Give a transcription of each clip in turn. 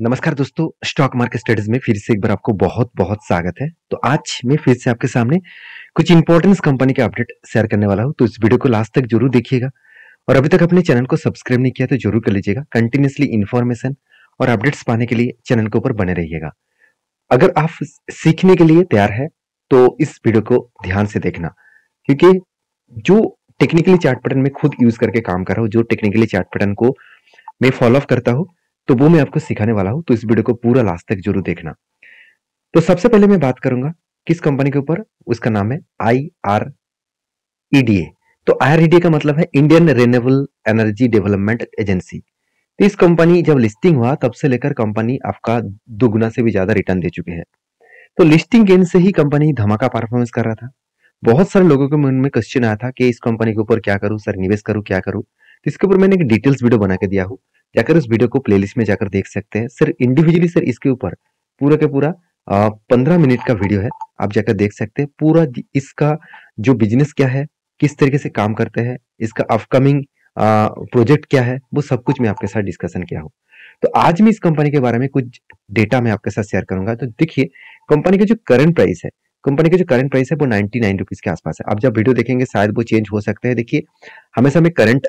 नमस्कार दोस्तों, stock market studies में फिर से एक बार आपको बहुत-बहुत स्वागत है। तो आज मैं फिर से आपके सामने कुछ इंपॉर्टेंस कंपनी के अपडेट शेयर करने वाला हूँ, तो इस वीडियो को लास्ट तक जरूर देखिएगा। और अभी तक अपने चैनल को सब्सक्राइब नहीं किया तो जरूर कर लीजिएगा। कंटिन्यूअसली इन्फॉर्मेशन और अपडेट्स पाने के लिए चैनल के ऊपर बने रहिएगा। अगर आप सीखने के लिए तैयार है तो इस वीडियो को ध्यान से देखना, क्योंकि जो टेक्निकली चार्ट पैटर्न में खुद यूज करके काम कर रहा हूँ, जो टेक्निकली चार्ट पैटर्न को मैं फॉलो अप करता हूँ, तो वो मैं आपको सिखाने वाला हूँ। तो इस वीडियो को पूरा लास्ट तक जरूर देखना। तो सबसे पहले मैं बात करूंगा किस कंपनी के ऊपर। उसका नाम है IREDA। तो IREDA का मतलब है Indian renewable energy development agency. तो इस कंपनी जब लिस्टिंग हुआ तब से लेकर कंपनी आपका दुगुना से भी ज्यादा रिटर्न दे चुके हैं। तो लिस्टिंग गेन से ही कंपनी धमाका परफॉर्मेंस कर रहा था। बहुत सारे लोगों के मन में क्वेश्चन आया था कि इस कंपनी के ऊपर क्या करूं सर, निवेश करूं क्या करूं। तो इसके ऊपर मैंने एक डिटेल्स वीडियो बना के दिया हूं, जाकर उस वीडियो को प्लेलिस्ट में जाकर देख सकते हैं। सर इंडिविजुअली सर इसके ऊपर पूरा के पूरा 15 मिनट का वीडियो है, आप जाकर देख सकते हैं पूरा। इसका जो बिजनेस क्या है, किस तरीके से काम करते हैं, इसका अपकमिंग प्रोजेक्ट क्या है, वो सब कुछ मैं आपके साथ डिस्कशन किया हूँ। तो आज मैं इस कंपनी के बारे में कुछ डेटा मैं आपके साथ शेयर करूंगा। तो देखिए, कंपनी का जो करंट प्राइस है, कंपनी का जो करंट प्राइस है वो 99 रुपीज के आसपास है। आप जब वीडियो देखेंगे शायद वो चेंज हो सकते हैं। देखिए, हमेशा मैं करंट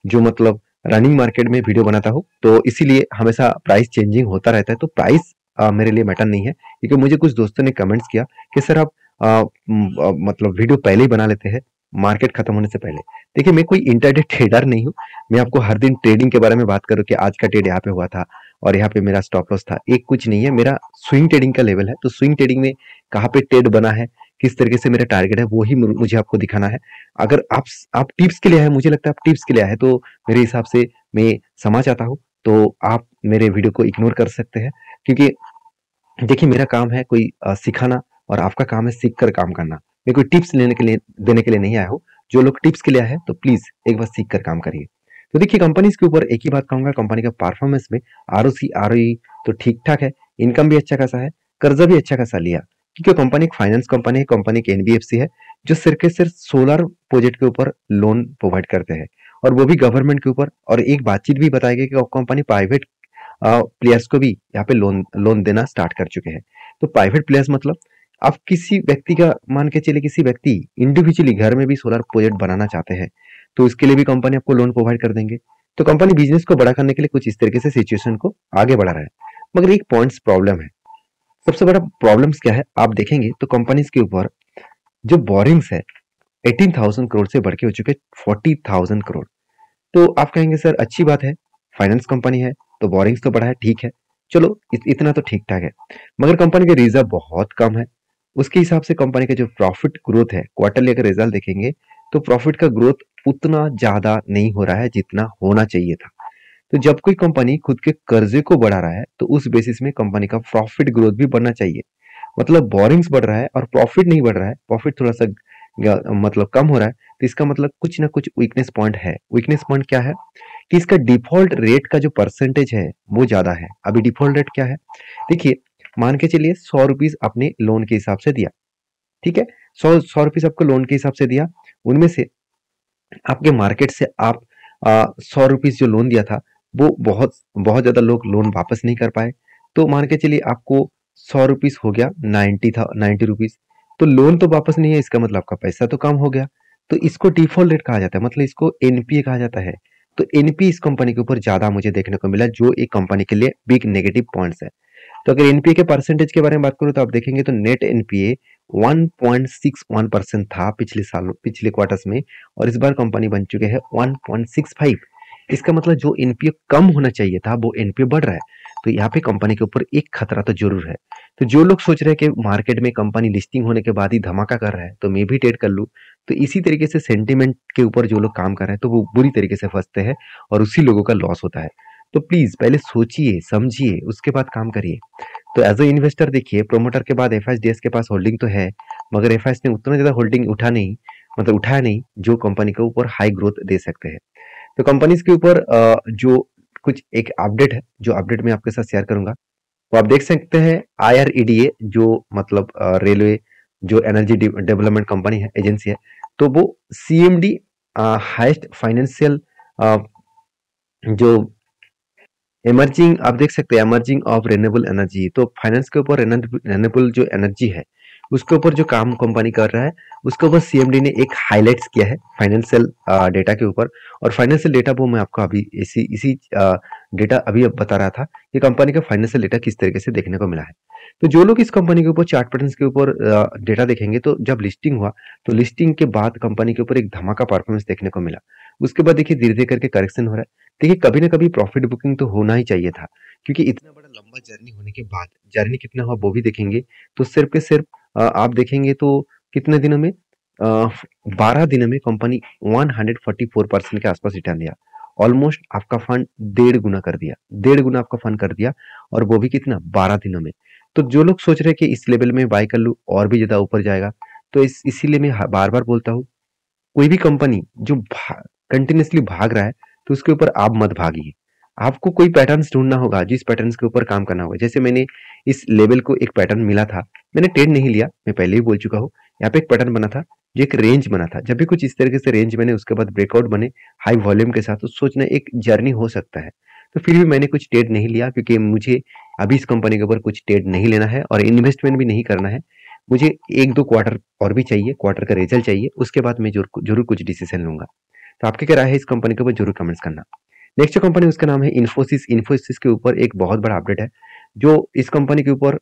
जो मतलब रनिंग मार्केट में वीडियो बनाता हूँ, तो इसीलिए हमेशा प्राइस चेंजिंग होता रहता है। तो प्राइस मेरे लिए मैटर नहीं है, क्योंकि मुझे कुछ दोस्तों ने कमेंट्स किया कि सर आप मतलब वीडियो पहले ही बना लेते हैं मार्केट खत्म होने से पहले। देखिए, मैं कोई इंटरडे ट्रेडर नहीं हूँ। मैं आपको हर दिन ट्रेडिंग के बारे में बात करूँ कि आज का ट्रेड यहाँ पे हुआ था और यहाँ पे मेरा स्टॉप लॉस था, एक कुछ नहीं है। मेरा स्विंग ट्रेडिंग का लेवल है। तो स्विंग ट्रेडिंग में कहाँ पे ट्रेड बना है, किस तरीके से मेरा टारगेट है, वो ही मुझे आपको दिखाना है। अगर आप टिप्स के लिए आए, मुझे लगता है आप टिप्स के लिए आए, तो मेरे हिसाब से मैं समझ आता हूँ, तो आप मेरे वीडियो को इग्नोर कर सकते हैं। क्योंकि देखिए, मेरा काम है कोई सिखाना और आपका काम है सीख कर काम करना। मैं कोई टिप्स लेने के लिए देने के लिए नहीं आया हूँ। जो लोग टिप्स के लिए आए हैं तो प्लीज एक बार सीख कर काम करिए। तो देखिए, कंपनीज के ऊपर एक ही बात कहूंगा, कंपनी का परफॉर्मेंस में आरओसी आरओई तो ठीक ठाक है, इनकम भी अच्छा खासा है, कर्जा भी अच्छा खासा लिया। क्योंकि कंपनी एक फाइनेंस कंपनी है, कंपनी एक एनबीएफसी है, जो सिर्फ के सिर्फ सोलर प्रोजेक्ट के ऊपर लोन प्रोवाइड करते हैं, और वो भी गवर्नमेंट के ऊपर। और एक बातचीत भी बताई गई कि कंपनी प्राइवेट प्लेयर्स को भी यहाँ पे लोन लोन देना स्टार्ट कर चुके हैं। तो प्राइवेट प्लेयर्स मतलब आप किसी व्यक्ति का मान के चले, किसी व्यक्ति इंडिविजुअली घर में भी सोलर प्रोजेक्ट बनाना चाहते हैं, तो इसके लिए भी कंपनी आपको लोन प्रोवाइड कर देंगे। तो कंपनी बिजनेस को बड़ा करने के लिए कुछ इस तरीके से सिचुएशन को आगे बढ़ा रहा है। मगर एक पॉइंट्स प्रॉब्लम है। सबसे बड़ा प्रॉब्लम्स क्या है, आप देखेंगे तो कंपनीज के ऊपर जो बोरिंग्स है 18,000 करोड़ से बढ़ के हो चुके 40,000 करोड़। तो आप कहेंगे सर अच्छी बात है, फाइनेंस कंपनी है तो बोरिंग्स तो बढ़ा है, ठीक है, चलो इतना तो ठीक ठाक है। मगर कंपनी के रिजर्व बहुत कम है। उसके हिसाब से कंपनी का जो प्रॉफिट ग्रोथ है, क्वार्टरली अगर रिजल्ट देखेंगे तो प्रॉफिट का ग्रोथ उतना ज्यादा नहीं हो रहा है जितना होना चाहिए था। तो जब कोई कंपनी खुद के कर्जे को बढ़ा रहा है तो उस बेसिस में कंपनी का प्रॉफिट ग्रोथ भी बढ़ना चाहिए। मतलब बोरिंग्स बढ़ रहा है और प्रॉफिट नहीं बढ़ रहा है, प्रॉफिट थोड़ा सा मतलब कम हो रहा है, तो इसका मतलब कुछ ना कुछ वीकनेस पॉइंट है। वीकनेस पॉइंट क्या है कि इसका डिफॉल्ट रेट का जो परसेंटेज है वो ज्यादा है। अभी डिफॉल्ट रेट क्या है, देखिए, मान के चलिए 100 रुपीज आपने लोन के हिसाब से दिया, ठीक है, 100 रुपीज आपको लोन के हिसाब से दिया। उनमें से आपके मार्केट से आप 100 रुपीज जो लोन दिया था, वो बहुत बहुत ज्यादा लोग लोन वापस नहीं कर पाए। तो मान के चलिए आपको 100 रुपीज हो गया 90 रुपीज। तो लोन तो वापस नहीं है, इसका मतलब आपका पैसा तो कम हो गया। तो इसको डिफॉल्ट रेट कहा जाता है, मतलब इसको एनपीए कहा जाता है। तो एनपीए इस कंपनी के ऊपर ज्यादा मुझे देखने को मिला, जो एक कंपनी के लिए बिग नेगेटिव पॉइंट्स है। तो अगर एनपीए के परसेंटेज के बारे में बात करूं तो आप देखेंगे तो नेट एनपीए 1.61% था पिछले सालों, पिछले क्वार्टर्स में, और इस बार कंपनी बन चुके हैं 1.65। इसका मतलब जो एनपीए कम होना चाहिए था वो एनपीए बढ़ रहा है। तो यहाँ पे कंपनी के ऊपर एक खतरा तो जरूर है। तो जो लोग सोच रहे हैं कि मार्केट में कंपनी लिस्टिंग होने के बाद ही धमाका कर रहा है तो मैं भी ट्रेड कर लूं, तो इसी तरीके से सेंटीमेंट के ऊपर जो लोग काम कर रहे हैं तो वो बुरी तरीके से फंसते हैं और उसी लोगों का लॉस होता है। तो प्लीज पहले सोचिए समझिए उसके बाद काम करिए। तो एज ए इन्वेस्टर देखिए, प्रोमोटर के बाद एफआईएसडीएस के पास होल्डिंग तो है, मगर एफआईएस ने उतना ज्यादा होल्डिंग उठाया नहीं जो कंपनी के ऊपर हाई ग्रोथ दे सकते हैं। तो कंपनीज के ऊपर जो कुछ एक अपडेट है, जो अपडेट मैं आपके साथ शेयर करूंगा, तो आप देख सकते हैं IREDA जो मतलब रेलवे जो एनर्जी डेवलपमेंट कंपनी है, एजेंसी है, तो वो CMD हाईएस्ट फाइनेंशियल जो इमर्जिंग आप देख सकते हैं, इमर्जिंग ऑफ रिन्यूएबल एनर्जी, तो फाइनेंस के ऊपर रिन्यूएबल जो एनर्जी है उसके ऊपर जो काम कंपनी कर रहा है उसके ऊपर सीएमडी ने एक हाईलाइट्स किया है फाइनेंशियल डेटा के ऊपर। और फाइनेंशियल डेटा वो मैं आपको अभी इसी इसी डेटा अभी अब बता रहा था कि कंपनी का फाइनेंशियल डेटा किस तरीके से देखने को मिला है। तो जो लोग इस कंपनी के ऊपर चार्ट पैटर्न्स के ऊपर डेटा देखेंगे, तो जब लिस्टिंग हुआ तो लिस्टिंग के बाद कंपनी के ऊपर एक धमाका परफॉर्मेंस देखने को मिला। उसके बाद देखिए धीरे धीरे करके करेक्शन हो रहा है। देखिए कभी ना कभी प्रॉफिट बुकिंग तो होना ही चाहिए था, क्योंकि इतना बड़ा लंबा जर्नी होने के बाद जर्नी कितना हुआ वो भी देखेंगे। तो सिर्फ के सिर्फ आप देखेंगे तो कितने दिनों में, 12 दिनों में कंपनी 144% के आसपास रिटर्न दिया। ऑलमोस्ट आपका फंड 1.5 गुना कर दिया, 1.5 गुना आपका फंड कर दिया, और वो भी कितना, 12 दिनों में। तो जो लोग सोच रहे हैं कि इस लेवल में बाय कर लूं और भी ज्यादा ऊपर जाएगा, तो इसीलिए मैं बार बार बोलता हूँ, कोई भी कंपनी जो कंटिन्यूसली भाग रहा है तो उसके ऊपर आप मत भागिए। आपको कोई पैटर्न्स ढूंढना होगा, जिस पैटर्न्स के ऊपर काम करना होगा। जैसे मैंने इस लेवल को एक पैटर्न मिला था, मैंने ट्रेड नहीं लिया, मैं पहले ही बोल चुका हूँ। यहाँ पे एक पैटर्न बना था जो एक रेंज बना था। जब भी कुछ इस तरीके से रेंज बने उसके बाद ब्रेकआउट बने हाई वॉल्यूम के साथ, तो सोचना एक जर्नी हो सकता है। तो फिर भी मैंने कुछ ट्रेड नहीं लिया, क्योंकि मुझे अभी इस कंपनी के ऊपर कुछ ट्रेड नहीं लेना है और इन्वेस्टमेंट भी नहीं करना है। मुझे 1-2 क्वार्टर और भी चाहिए, क्वार्टर का रिजल्ट चाहिए, उसके बाद मैं जरूर कुछ डिसीजन लूंगा। तो आपकी क्या राय है इस कंपनी के ऊपर, जरूर कमेंट्स करना। नेक्स्ट जो कंपनी उसका नाम है इन्फोसिस। इन्फोसिस के ऊपर एक बहुत बड़ा अपडेट है, जो इस कंपनी के ऊपर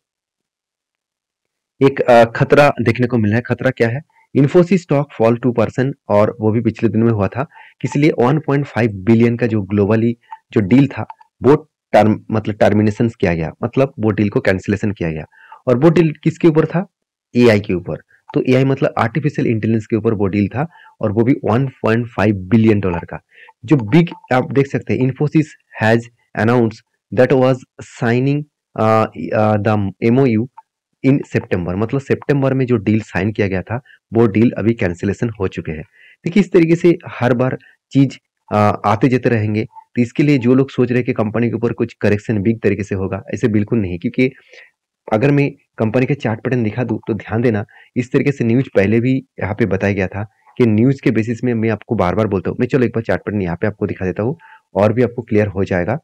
एक खतरा देखने को मिला है। खतरा क्या है? इन्फोसिस स्टॉक फॉल 2%, और वो भी पिछले दिन में हुआ था। इसलिए 1.5 बिलियन का जो ग्लोबली जो डील था वो टर्मिनेशन किया गया, मतलब वो डील को कैंसिलेशन किया गया। और वो डील किसके ऊपर था? एआई के ऊपर। तो एआई मतलब आर्टिफिशियल इंटेलिजेंस के ऊपर वो डील था, और वो भी 1.5 बिलियन डॉलर का। जो बिग आप देख सकते हैं, Infosys has announce that was signing the MOU in सितंबर, मतलब सितंबर में जो डील साइन किया गया था वो डील अभी कैंसिलेशन हो चुके हैं। देखिए इस तरीके से हर बार चीज आते जाते रहेंगे। तो इसके लिए जो लोग सोच रहे हैं कि कंपनी के ऊपर कुछ करेक्शन बिग तरीके से होगा, ऐसे बिल्कुल नहीं। क्योंकि अगर मैं कंपनी के चार्ट पैटर्न दिखा दूं तो ध्यान देना, इस तरीके से न्यूज पहले भी यहाँ पे बताया गया था कि न्यूज के बेसिस में मैं आपको बार बार बोलता हूँ। मैं चलो एक बार चार्ट पैटर्न यहाँ पे आपको दिखा देता हूँ और भी आपको क्लियर हो जाएगा।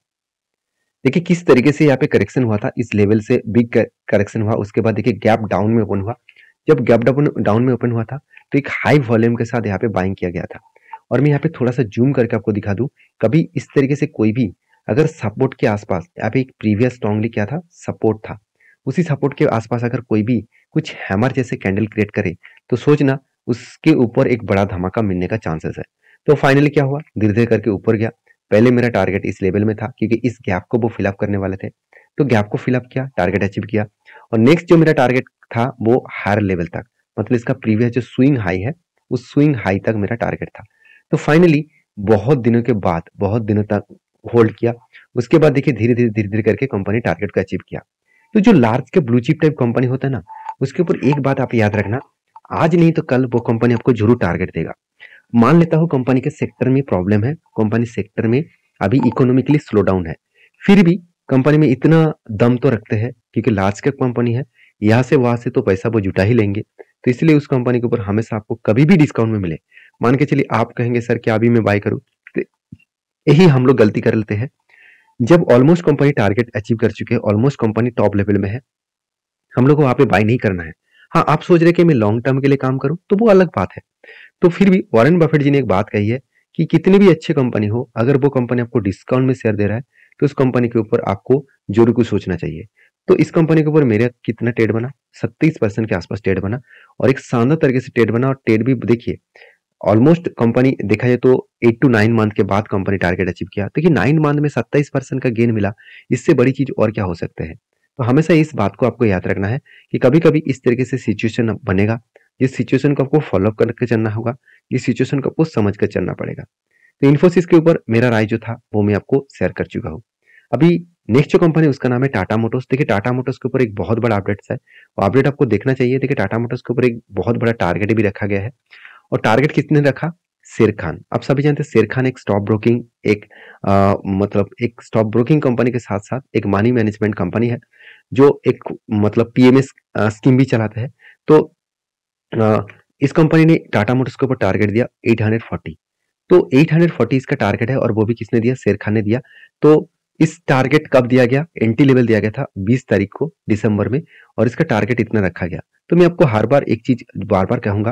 देखिए किस तरीके से यहाँ पे करेक्शन हुआ था, इस लेवल से बिग करेक्शन हुआ। उसके बाद देखिए गैप डाउन में ओपन हुआ। जब गैप डाउन में ओपन हुआ था तो एक हाई वॉल्यूम के साथ यहाँ पे बाइंग किया गया था। और मैं यहाँ पे थोड़ा सा जूम करके आपको दिखा दूं, कभी इस तरीके से कोई भी अगर सपोर्ट के आसपास, यहाँ पे एक प्रीवियस स्ट्रॉन्गली क्या था, सपोर्ट था, उसी सपोर्ट के आसपास अगर कोई भी कुछ हैमर जैसे कैंडल क्रिएट करे तो सोचना उसके ऊपर एक बड़ा धमाका मिलने का चांसेस है। तो फाइनली क्या हुआ, धीरे धीरे करके ऊपर गया। पहले मेरा टारगेट इस लेवल में था, क्योंकि इस गैप को वो फिलअप करने वाले थे। तो गैप को फिलअप किया, टारगेट अचीव किया। और नेक्स्ट जो मेरा टारगेट था वो हायर लेवल तक, मतलब इसका प्रीवियस जो स्विंग हाई है उस स्विंग हाई तक मेरा टारगेट था। तो फाइनली बहुत दिनों के बाद, बहुत दिनों तक होल्ड किया। उसके बाद देखिए धीरे धीरे करके कंपनी टारगेट को अचीव किया। तो जो लार्ज के ब्लू चिप टाइप कंपनी होता है ना, उसके ऊपर एक बात आप याद रखना, आज नहीं तो कल वो कंपनी आपको जरूर टारगेट देगा। मान लेता हूँ कंपनी के सेक्टर में प्रॉब्लम है, कंपनी सेक्टर में अभी इकोनॉमिकली स्लो डाउन है, फिर भी कंपनी में इतना दम तो रखते हैं, क्योंकि लार्ज कैप कंपनी है, यहाँ से वहां से तो पैसा वो जुटा ही लेंगे। तो इसलिए उस कंपनी के ऊपर हमेशा आपको कभी भी डिस्काउंट में मिले, मान के चलिए आप कहेंगे सर क्या अभी मैं बाय करूं, तो यही हम लोग गलती कर लेते हैं। जब ऑलमोस्ट कंपनी टारगेट अचीव कर चुके हैं, ऑलमोस्ट कंपनी टॉप लेवल में है, हम लोग को वहां पे बाय नहीं करना है। हाँ आप सोच रहे हैं कि मैं लॉन्ग टर्म के लिए काम करूं, तो वो अलग बात है। तो फिर भी वॉरेन बफेट जी ने एक बात कही है कि कितनी भी अच्छी कंपनी हो, अगर वो कंपनी आपको डिस्काउंट में शेयर दे रहा है तो उस कंपनी के ऊपर आपको जरूर कुछ सोचना चाहिए। तो इस कंपनी के ऊपर मेरा कितना ट्रेड बना, 27% के आसपास ट्रेड बना, और एक शानदार तरीके से ट्रेड बना। और ट्रेड भी देखिए ऑलमोस्ट कंपनी देखा जाए तो 8 to 9 मंथ के बाद कंपनी टारगेट अचीव किया। देखिए 9 मंथ में 27% का गेन मिला, इससे बड़ी चीज और क्या हो सकते हैं। तो हमेशा इस बात को आपको याद रखना है कि कभी कभी इस तरीके से सिचुएशन बनेगा, जिस सिचुएशन को आपको फॉलो करके चलना होगा, इस सिचुएशन को आपको समझ कर चलना पड़ेगा। तो इन्फोसिस के ऊपर मेरा राय जो था वो मैं आपको शेयर कर चुका हूँ। अभी नेक्स्ट जो कंपनी उसका नाम है टाटा मोटर्स। देखिए टाटा मोटर्स के ऊपर एक बहुत बड़ा अपडेट है, और अपडेट आपको देखना चाहिए। देखिए टाटा मोटर्स के ऊपर एक बहुत बड़ा टारगेट भी रखा गया है, और टारगेट किसने रखा? शेर खान। आप सभी जानते हैं शेर खान एक स्टॉक ब्रोकिंग, एक मतलब एक स्टॉक ब्रोकिंग कंपनी के साथ साथ एक मनी मैनेजमेंट कंपनी है, जो एक मतलब पीएमएस स्कीम भी चलाते हैं। तो इस कंपनी ने टाटा मोटर्स के ऊपर टारगेट दिया 840। तो 840 इसका टारगेट है, और वो भी किसने दिया? शेर खान ने दिया। तो इस टारगेट कब दिया गया? एंट्री लेवल दिया गया था 20 तारीख को दिसंबर में, और इसका टारगेट इतना रखा गया। तो मैं आपको हर बार एक चीज बार बार कहूंगा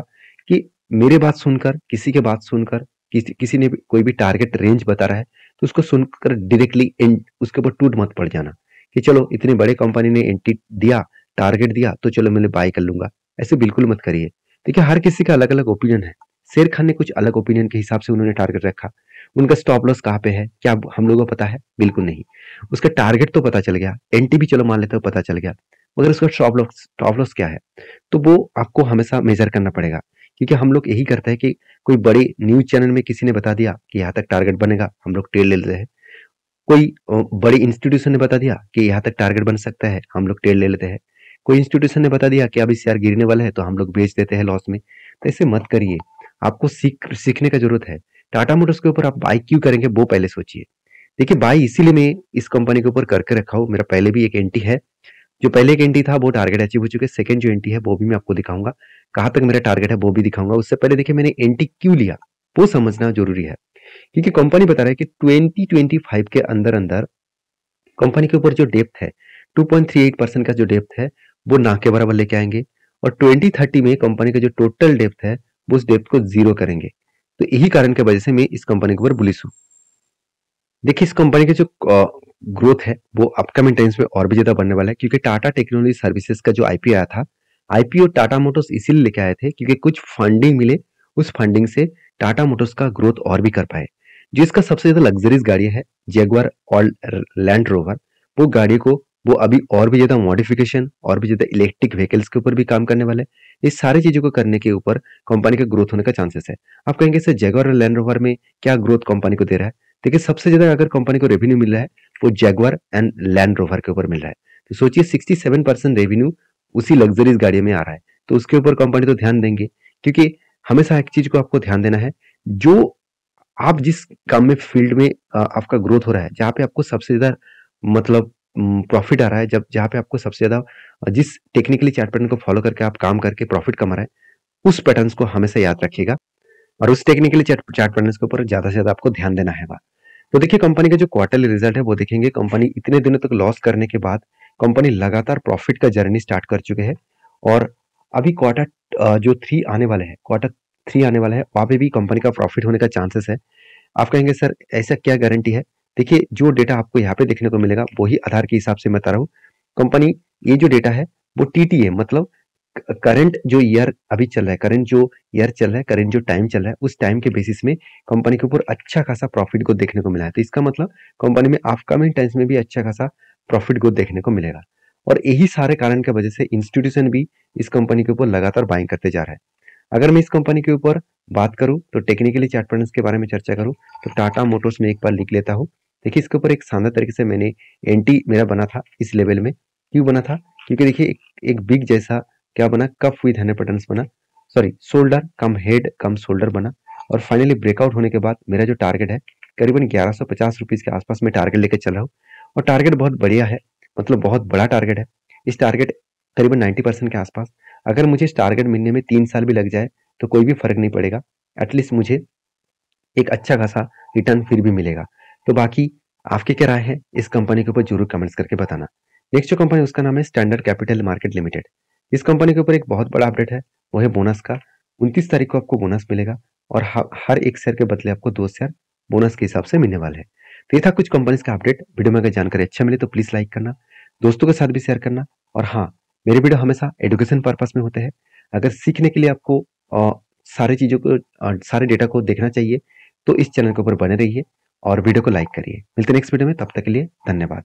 कि मेरे बात सुनकर, किसी के बात सुनकर, किसी ने भी कोई भी टारगेट रेंज बता रहा है तो उसको सुनकर डायरेक्टली उसके ऊपर टूट मत पड़ जाना कि चलो इतनी बड़ी कंपनी ने एंट्री दिया, टारगेट दिया तो चलो मैं बाय कर लूंगा। ऐसे बिल्कुल मत करिए। देखिए हर किसी का अलग अलग ओपिनियन है। शेर खान ने कुछ अलग ओपिनियन के हिसाब से उन्होंने टारगेट रखा। उनका स्टॉप लॉस कहाँ पे है क्या हम लोगों को पता है? बिल्कुल नहीं। उसका टारगेट तो पता चल गया, एंटी भी चलो मान लेते हो पता चल गया, मगर उसका स्टॉप लॉस क्या है? तो वो आपको हमेशा मेजर करना पड़ेगा। क्योंकि हम लोग यही करते हैं कि कोई बड़ी न्यूज चैनल में किसी ने बता दिया कि यहाँ तक टारगेट बनेगा, हम लोग ट्रेड ले लेते हैं। कोई बड़ी इंस्टीट्यूशन ने बता दिया कि यहाँ तक टारगेट बन सकता है, हम लोग ट्रेड ले लेते हैं। कोई इंस्टीट्यूशन ने बता दिया कि अब शेयर गिरने वाला है तो हम लोग बेच देते हैं लॉस में। तो ऐसे मत करिए। आपको सीखने का जरूरत है। टाटा मोटर्स के ऊपर आप बाई क्यों करेंगे वो पहले सोचिए। देखिए बाई इसीलिए मैं इस कंपनी के ऊपर करके रखा हूँ। मेरा पहले भी एक एंट्री है। जो पहले एक एंट्री था वो टारगेट अचीव हो चुके। सेकंड जो एंट्री है वो भी मैं आपको दिखाऊंगा, कहाँ तक मेरा टारगेट है वो भी दिखाऊंगा। उससे पहले देखिए मैंने एंट्री क्यों लिया वो समझना जरूरी है। क्योंकि कंपनी बता रहा है कि 2025 के अंदर अंदर कंपनी के ऊपर जो डेप्थ है 2.38% का जो डेप्थ है वो ना के बराबर लेके आएंगे, और 2030 में कंपनी का जो टोटल डेप्थ है वो उस डेप्थ को जीरो करेंगे। तो यही कारण की वजह से मैं इस कंपनी के ऊपर बुलिश हूँ। देखिए इस कंपनी के जो ग्रोथ है वो अपकमिंग टाइम्स में और भी ज्यादा बढ़ने वाला है। क्योंकि टाटा टेक्नोलॉजी सर्विसेज का जो आईपीओ आया था, आईपीओ टाटा मोटर्स इसीलिए लेके आए थे क्योंकि कुछ फंडिंग मिले। उस फंडिंग से टाटा मोटर्स का ग्रोथ और भी कर पाए। जो इसका सबसे ज्यादा लग्जरीज गाड़ी है जैगुआर और लैंड रोवर, वो गाड़ी को वो अभी और भी ज्यादा मॉडिफिकेशन और भी ज्यादा इलेक्ट्रिक व्हीकल्स के ऊपर भी काम करने वाले हैं। इस सारी चीजों को करने के ऊपर कंपनी का ग्रोथ होने का चांसेस है। आप कहेंगे सर जैगुआर और लैंड रोवर में क्या ग्रोथ कंपनी को दे रहा है? देखिए सबसे ज्यादा अगर कंपनी को रेवेन्यू मिल रहा है वो जैगुआर एंड लैंड रोवर के ऊपर मिल रहा है। तो सोचिए 67% रेवेन्यू उसी लग्जरीज गाड़ी में आ रहा है। तो उसके ऊपर कंपनी तो ध्यान देंगे। क्योंकि हमेशा एक चीज को आपको ध्यान देना है, जो आप जिस काम में फील्ड में आपका ग्रोथ हो रहा है, जहाँ पे आपको सबसे ज्यादा मतलब प्रॉफिट आ रहा है, जब जहाँ पे आपको सबसे ज्यादा जिस टेक्निकली चार्ट पैटर्न को फॉलो करके आप काम करके प्रॉफिट कमा रहे हैं, उस पैटर्न्स को हमेशा याद रखिएगा और उस टेक्निकली चार्ट पैटर्न्स के ऊपर ज्यादा से ज्यादा आपको ध्यान देना है। तो देखिए कंपनी का जो क्वार्टरली रिजल्ट है वो देखेंगे। कंपनी इतने दिनों तक लॉस करने के बाद कंपनी लगातार प्रॉफिट का जर्नी स्टार्ट कर चुके हैं, और अभी क्वार्टर जो 3 आने वाले हैं, क्वार्टर 3 आने वाला है, वहां पे भी कंपनी का प्रॉफिट होने का चांसेस है। आप कहेंगे सर ऐसा क्या गारंटी है? देखिए जो डेटा आपको यहाँ पे देखने को मिलेगा वही आधार के हिसाब से मैं बता रहा हूँ। कंपनी ये जो डेटा है वो टीटीए मतलब करंट जो ईयर अभी चल रहा है, करंट जो ईयर चल रहा है, करंट जो टाइम चल रहा है, उस टाइम के बेसिस में कंपनी के ऊपर अच्छा खासा प्रॉफिट ग्रोथ देखने को मिला है। तो इसका मतलब कंपनी में अपकमिंग टाइम्स में भी अच्छा खासा प्रॉफिट ग्रोथ देखने को मिलेगा। और यही सारे कारण की वजह से इंस्टीट्यूशन भी इस कंपनी के ऊपर लगातार बाइंग करते जा रहा है। अगर मैं इस कंपनी के ऊपर बात करूं तो टेक्निकली चार्ट पैटर्न्स के बारे में चर्चा करूं तो टाटा मोटर्स में एक बार लिख लेता हूं। देखिए इसके ऊपर एक शानदार तरीके से मैंने एंटी मेरा बना था इस लेवल में। क्यों बना था? क्योंकि देखिए एक बिग जैसा क्या बना, कप विद हनी पैटर्न्स बना, सॉरी शोल्डर कम हेड कम शोल्डर बना। और फाइनली ब्रेकआउट होने के बाद मेरा जो टारगेट है करीबन 1150 रुपीज के आसपास में टारगेट लेकर चल रहा हूँ। और टारगेट बहुत बढ़िया है, मतलब बहुत बड़ा टारगेट है। इस टारगेट करीबन 90% के आसपास। अगर मुझे इस टारगेट मिलने में 3 साल भी लग जाए तो कोई भी फर्क नहीं पड़ेगा। एटलीस्ट मुझे एक अच्छा खासा रिटर्न फिर भी मिलेगा। तो बाकी आपकी क्या राय है इस कंपनी के ऊपर जरूर कमेंट्स करके बताना। नेक्स्ट जो कंपनी उसका नाम है स्टैंडर्ड कैपिटल मार्केट लिमिटेड। इस कंपनी के ऊपर एक बहुत बड़ा अपडेट है, वो है बोनस का। 29 तारीख को आपको बोनस मिलेगा, और हर एक शेयर के बदले आपको 2 शेयर बोनस के हिसाब से मिलने वाले हैं। तो ये था कुछ कंपनीज का अपडेट। वीडियो में अगर जानकारी अच्छा मिले तो प्लीज लाइक करना, दोस्तों के साथ भी शेयर करना। और हाँ, मेरे वीडियो हमेशा एजुकेशन पर्पस में होते हैं। अगर सीखने के लिए आपको सारी चीजों को सारे डेटा को देखना चाहिए तो इस चैनल के ऊपर बने रहिए और वीडियो को लाइक करिए। मिलते हैं नेक्स्ट वीडियो में, तब तक के लिए धन्यवाद।